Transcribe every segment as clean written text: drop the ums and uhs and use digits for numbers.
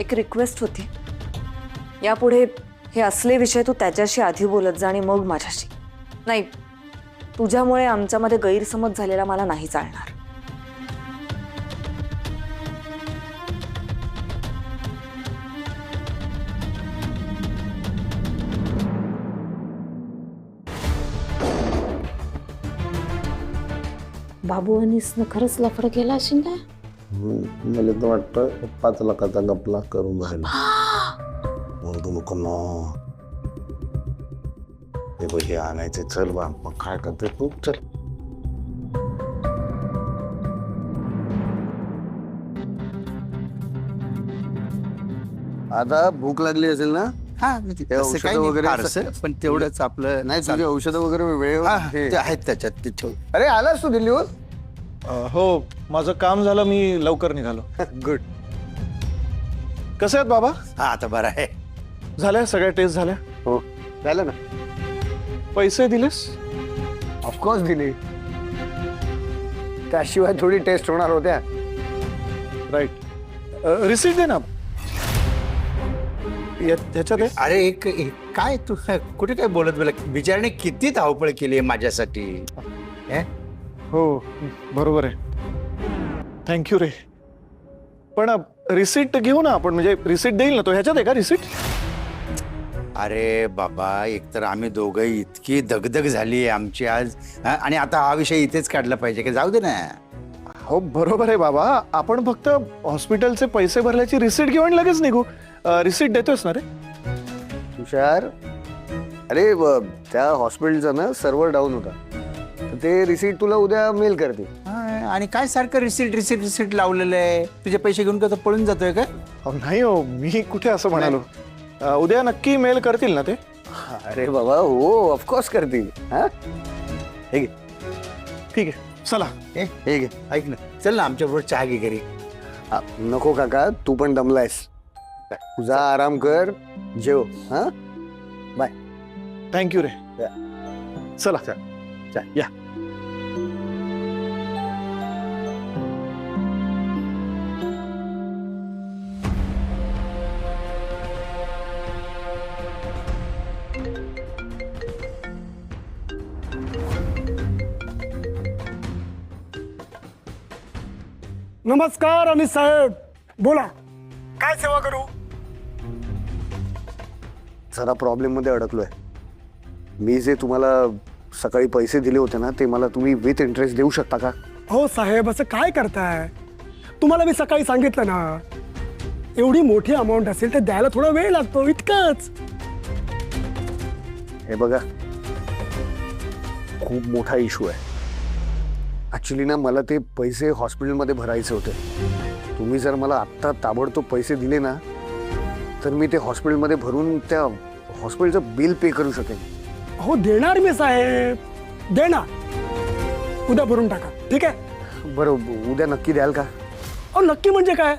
एक रिक्वेस्ट होती, यापुढे हे असले विषय तू त्याच्याशी आधी बोलत जा आणि मग माझ्याशी. नाही, तुझ्यामुळे आमच्यामध्ये गैरसमज झालेला मला नाही चालणार. बाबू अनिसनं खरंच लफडं केलं असेल ना. मला तर वाटतं 5 लाखाचा गपला करून राहिला. म्हणतो नको ना हे आणायचे. चल बा, मग काय करते तू? चल. आता भूक लागली असेल ना? हा औषधं वगैरे पण तेवढंच आपलं नाही, तुझे औषधं वगैरे वेळेवर ते आहेत त्याच्यात ते ठेव. अरे आलास तू दिल्लीवर? हो, माझं काम झालं, मी लवकर निघालो. गुड. कसे आहेत बाबा? हा आता बरं आहे. झाल्या सगळ्या टेस्ट झाल्या? हो झालं ना. पैसे दिलेस? ऑफकोर्स दिली. त्याशिवाय थोडी टेस्ट होणार होत्या. राईट. रिसीट दे ना. ह्याच्यात आहे. अरे एक काय तू कुठे काय बोलत बोला. बिचाराने किती धावपळ केली आहे माझ्यासाठी. हो बरोबर आहे. थँक्यू रे. पण रिसीट घेऊ ना आपण, म्हणजे रिसीट देईल ना तो. ह्याच्यात आहे का रिसीट? अरे बाबा, एकतर आम्ही दोघंही इतकी दगदग झाली आहे आमची आज. आणि आता हा विषय इथेच काढला पाहिजे की जाऊ दे ना. हो बरोबर आहे बाबा, आपण फक्त हॉस्पिटलचे पैसे भरल्याची रिसीट घेऊ आणि लगेच निघू. रिसीट देतोस ना रे? तुषार, अरे त्या हॉस्पिटलचा ना सर्व्हर डाऊन होता. ते रिसीट तुला उद्या मेल करते. आणि काय सारखं रिसीट रिसीट रिसीट लावलेलं आहे. तुझे पैसे घेऊन का पळून जातोय का? नाही हो, मी कुठे असं म्हणालो. उद्या नक्की मेल करतील ना ते? अरे बाबा हो, ऑफकोर्स करतील. हा हे घे. ठीक आहे, चला. हे घे, ऐक ना, चल ना आमच्या बरोबर चहा घे घरी. नको काका, तू पण दमलायस. तुझा आराम कर, जेव. हा बाय. थँक्यू रे. चला या. नमस्कार अनिस साहेब, बोला काय सेवा करू? जरा प्रॉब्लेम मध्ये अडकलोय. मी जे तुम्हाला सकाळी पैसे दिले होते ना, ते मला तुम्ही विथ इंटरेस्ट देऊ शकता का? हो साहेब, असं काय करताय? तुम्हाला मी सकाळी सांगितलं ना, एवढी मोठी अमाऊंट असेल तर द्यायला थोडा वेळ लागतो, इतकंच. हे बघा, खूप मोठा इश्यू आहे. ऍक्च्युली ना, मला ते पैसे हॉस्पिटलमध्ये भरायचे होते. तुम्ही जर मला आत्ता ताबडतोब पैसे दिले ना, तर मी ते हॉस्पिटलमध्ये भरून त्या हॉस्पिटलचं बिल पे करू शकेन. हो देणार मी साहेब, देणार. उद्या भरून टाका, ठीक आहे? बरं, उद्या नक्की द्याल का? अहो नक्की म्हणजे काय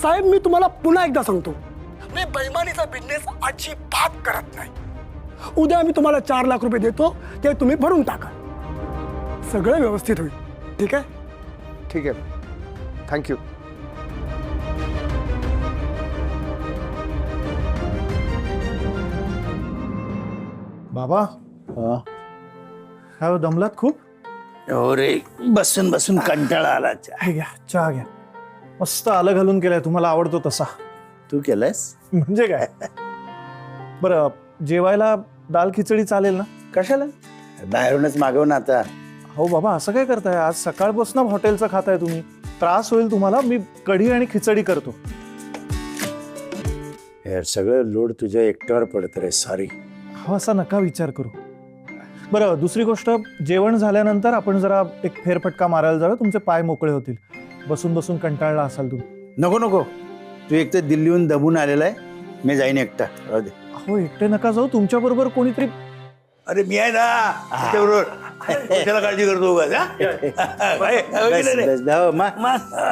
साहेब, मी तुम्हाला पुन्हा एकदा सांगतो, मी बेईमानीचा बिझनेस अजिबात करत नाही. उद्या मी तुम्हाला 4 लाख रुपये देतो, ते तुम्ही भरून टाका. सगळं व्यवस्थित होईल, ठीक आहे? ठीक आहे, थँक्यू. बाबा, काय दमलात खूप? हो रे, बसून बसून कंटाळा आला. हे घ्या, चहा घ्या. मस्त आलं घालून केलाय, तुम्हाला आवडतो तसा. तू केलंयस म्हणजे काय? बरं, जेवायला दाल खिचडी चालेल ना? कशाला? बाहेरूनच मागव ना आता. हो बाबा, असं काय करताय? आज सकाळपासून हॉटेलचं खाताय तुम्ही. त्रास होईल तुम्हाला. मी कढी आणि खिचडी करतो. यार, सगळं लोड तुझ्या एकट्यावर पडत रे. सॉरी. हो, असा नका विचार करू. बरं, दुसरी गोष्ट, जेवण झाल्यानंतर आपण जरा एक फेरफटका मारायला जाऊया. तुमचे पाय मोकळे होतील. बसून बसून कंटाळला असाल तुम्ही. नको नको, तू एक तर दिल्लीहून दबून आलेला आहे. मी जाईन एकटा. राहू दे. हो, एकटे नका जाऊ. तुमच्या बरोबर कोणीतरी. अरे मी आहे ना बरोबर. कशाला काळजी करतो उगाच,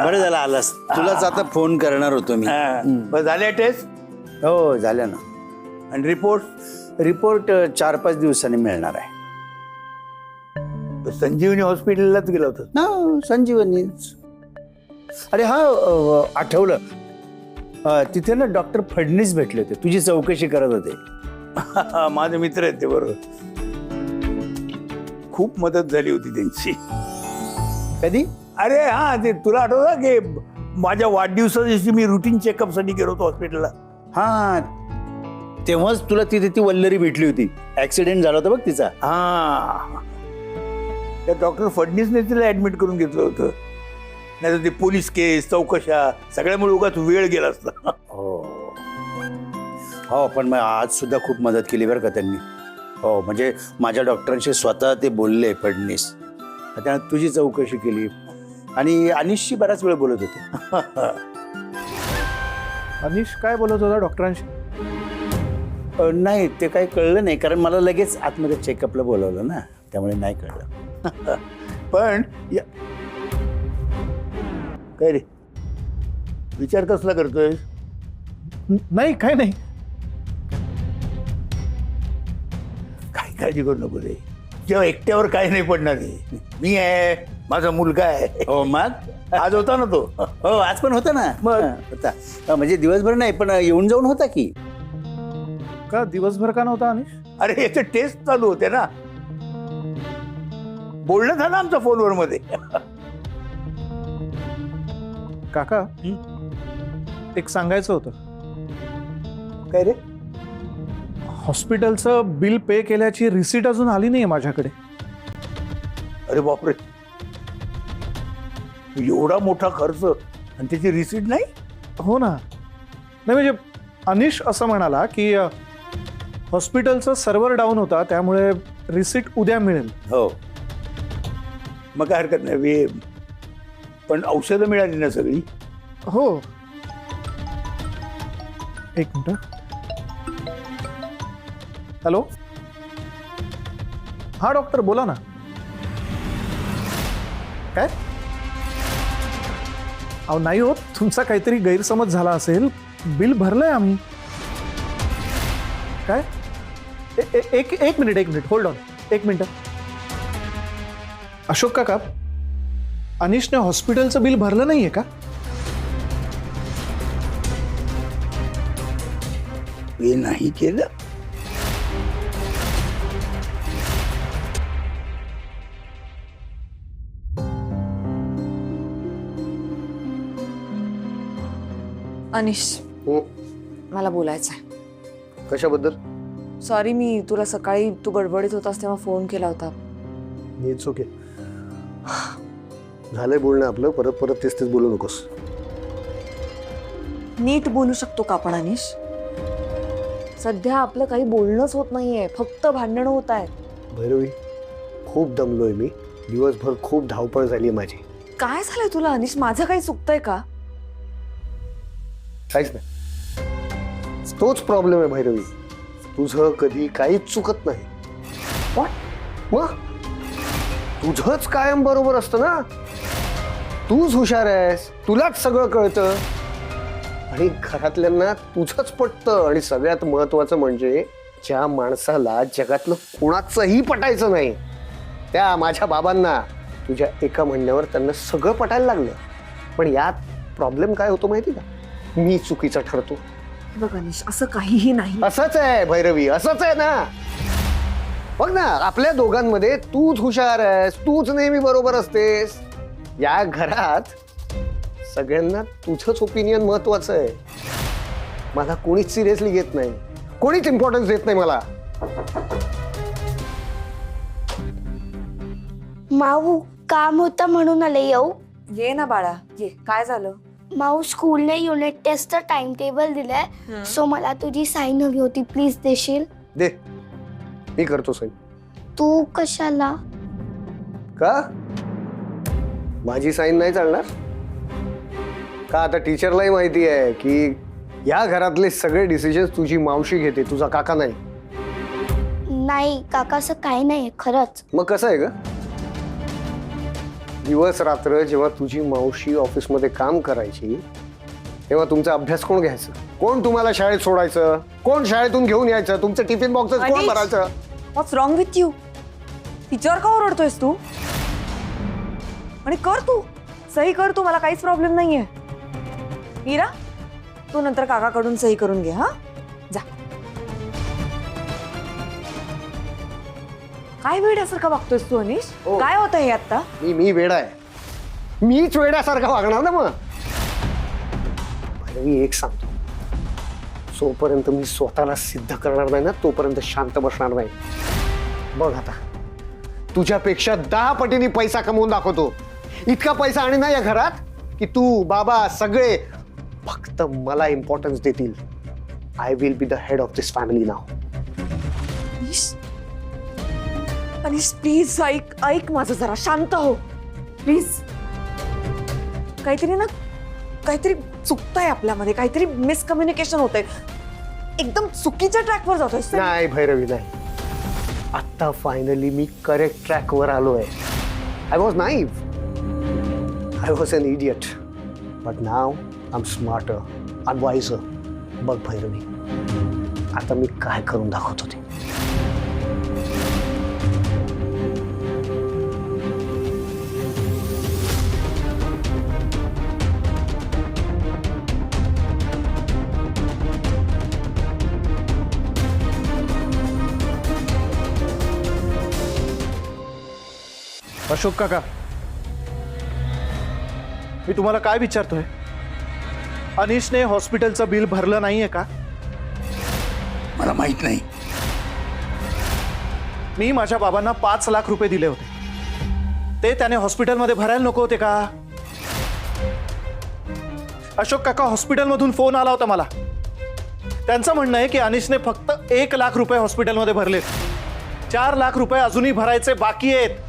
बरं झालं आलास. तुलाच आता फोन करणार होतो मी. झाल्या टेस्ट? हो झाल्या ना. आणि रिपोर्ट 4-5 दिवसांनी मिळणार आहे. संजीवनी हॉस्पिटललाच गेला होता ना? संजीवनीच. अरे हा, आठवलं. तिथे ना डॉक्टर फडणीस भेटले होते, तुझी चौकशी करत होते. माझे मित्र आहेत ते, बरोबर. खूप मदत झाली होती त्यांची. कधी? अरे हा, ते तुला आठवतं की माझ्या वाढदिवसा दिवशी मी रुटीन चेकअप साठी गेलो होतो हॉस्पिटलला. हा, तेव्हाच तुला तिथे ती वल्लरी भेटली होती. ऍक्सिडेंट झाला होता बघ तिचा. हा, त्या डॉक्टर फडणीसने तिला ऍडमिट करून घेतलं होतं. नाही तर ते पोलीस केस, चौकशा सगळ्यामुळे उगाच वेळ गेला असता. हो, पण मग आज सुद्धा खूप मदत केली बरं का त्यांनी. हो, म्हणजे माझ्या डॉक्टरांशी स्वतः ते बोलले फडणीस. त्यानं तुझी चौकशी केली आणि अनिशशी बराच वेळ बोलत होते. अनिश काय बोलत होता डॉक्टरांशी? नाही, ते काही कळलं नाही, कारण मला लगेच आतमध्ये चेकअपला बोलवलं ना, त्यामुळे नाही कळलं. पण काय रे, विचार कसला करतोय? नाही, काय नाही. काय काळजी करू नको रे, जेव्हा एकट्यावर काही नाही पडणार आहे. मी आहे, माझा मुलगा आहे. हो, मग आज होता ना तो. हो, आज पण होता ना. मग? होता. म्हणजे दिवसभर नाही, पण येऊन जाऊन होता की. का दिवसभर का नव्हता अनिश? अरे याचे टेस्ट चालू होते ना, बोलणं झालं आमच्या फोनवर मध्ये. काका, एक सांगायचं होतं. काय रे? हॉस्पिटलचं बिल पे केल्याची रिसीट अजून आली नाहीये माझ्याकडे. अरे बापरे, एवढा मोठा खर्च आणि त्याची रिसीट नाही? हो ना. नाही म्हणजे अनिश असं म्हणाला की हॉस्पिटलचं सर्व्हर डाऊन होता, त्यामुळे रिसीट उद्या मिळेल. हो, मग काय हरकत नाही. पण औषधं मिळाली ना सगळी? हो, एक मिनिट. हॅलो, हा डॉक्टर बोला ना. काय? अहो नाही होत, तुमचा काहीतरी गैरसमज झाला असेल. बिल भरलंय आम्ही. काय? एक मिनिट होल्ड ऑन. एक मिनिट. अशोक काका, अनिशने हॉस्पिटलचं बिल भरलं नाहीये का? हे नाही केलं? अनिश, हो, मला बोलायचं आहे. कशाबद्दल? सॉरी, मी तुला सकाळी तू गडबडीत होतास तेव्हा फोन केला होता. It's okay. झालंय बोलणं आपलं, परत परत तेच तेच बोलू नकोस. नीट बोलू शकतो का आपण अनिश? सध्या आपलं काही बोलणंच होत नाहीये, फक्त भांडणं होत आहेत. भैरवी, खूप दमलोय मी. दिवसभर खूप धावपळ झाली माझी. काय झालंय तुला अनिश? माझं काही चुकतंय का? काहीच नाही. तोच प्रॉब्लेम आहे भैरवी, तुझं कधी काहीच चुकत नाही. मग तुझंच कायम बरोबर असतं ना. तूच हुशार आहेस, तुलाच सगळं कळतं आणि घरातल्यांना तुझंच पटतं. आणि सगळ्यात महत्वाचं म्हणजे ज्या माणसाला जगातलं कोणाचंही पटायचं नाही, त्या माझ्या बाबांना तुझ्या एका म्हणण्यावर त्यांना सगळं पटायला लागलं. पण यात प्रॉब्लेम काय होतो माहिती का? मी चुकीचा ठरतो. बघ अनिश, असं काहीही नाही. असंच आहे भैरवी, असंच आहे ना. बघ ना, आपल्या दोघांमध्ये तूच हुशार आहेस, तूच नेहमी बरोबर असतेस. या घरात सगळ्यांना तुझंच ओपिनियन महत्वाचं आहे. मला कोणीच सिरियसली घेत नाही, कोणीच इम्पॉर्टन्स देत नाही मला. माऊ, काम होतं म्हणून आले. येऊ? ये ना बाळा, ये. काय झालं? माऊ, स्कूलने युनिट टेस्टचं टाइम टेबल दिलंय, सो मला तुझी साईन हवी होती. प्लीज देशील? दे, मी करतो साईन. तू कशाला? का? माझी साईन नाही चालणार का? आता टीचरलाही माहिती आहे की या घरातले सगळे डिसिजन्स तुझी मावशी घेते, तुझा काका नाही. नाही काका, असं काही नाही खरंच. मग कसं आहे ग? दिवस रात्र जेव्हा तुझी मावशी ऑफिसमध्ये काम करायची तेव्हा तुमचा अभ्यास कोण घ्यायचं? कोण तुम्हाला शाळेत सोडायचं? कोण शाळेतून घेऊन यायचं? तुमचं टिफिन बॉक्सेस कोण भरायचं? व्हॉट्स रॉंग विथ यू? टीचर का ओरडतोयस तू? आणि कर तू, सही कर तू, मला काहीच प्रॉब्लेम नाहीये. मीरा, तू नंतर काकाकडून सही करून घे. हा जा. काय वेड्यासारखं वागतोयस तू अनिश? काय होतं हे आता? मी वेडा आहे. मीच वेड्यासारखा वागणार ना मग. मी एक सांगतो, जोपर्यंत मी स्वतःला सिद्ध करणार नाही ना तोपर्यंत शांत बसणार नाही. बघ आता, तुझ्यापेक्षा 10 पटीने पैसा कमवून दाखवतो. इतका पैसा आणि ना या घरात की तू बाबा सगळे फक्त मला इम्पॉर्टन्स देतील. I will be the head of this family now. Anish, Anish please ऐक ऐक माझं, जरा शांत हो प्लीज. काहीतरी चुकतंय आपल्यामध्ये, काहीतरी मिसकम्युनिकेशन होतंय. एकदम चुकीच्या ट्रॅकवर जातोय. नाही भैरवी, नाही. आता फायनली मी करेक्ट ट्रॅकवर आलोय. I was naive, I was an idiot, but now I am smarter and wiser. बघ भैरवी, आता मी काय करून दाखवतो ते. अशोक काका, मी तुम्हाला काय विचारतोय? अनिशने हॉस्पिटलचं बिल भरलं नाहीये का? मला माहित नाही. मी माझ्या बाबांना 5 लाख रुपये दिले होते. ते त्याने हॉस्पिटलमध्ये भरायला नको होते का? अशोक काका, हॉस्पिटलमधून फोन आला होता मला. त्यांचं म्हणणं आहे की अनिशने फक्त 1 लाख रुपये हॉस्पिटलमध्ये भरलेत. 4 लाख रुपये अजूनही भरायचे बाकी आहेत.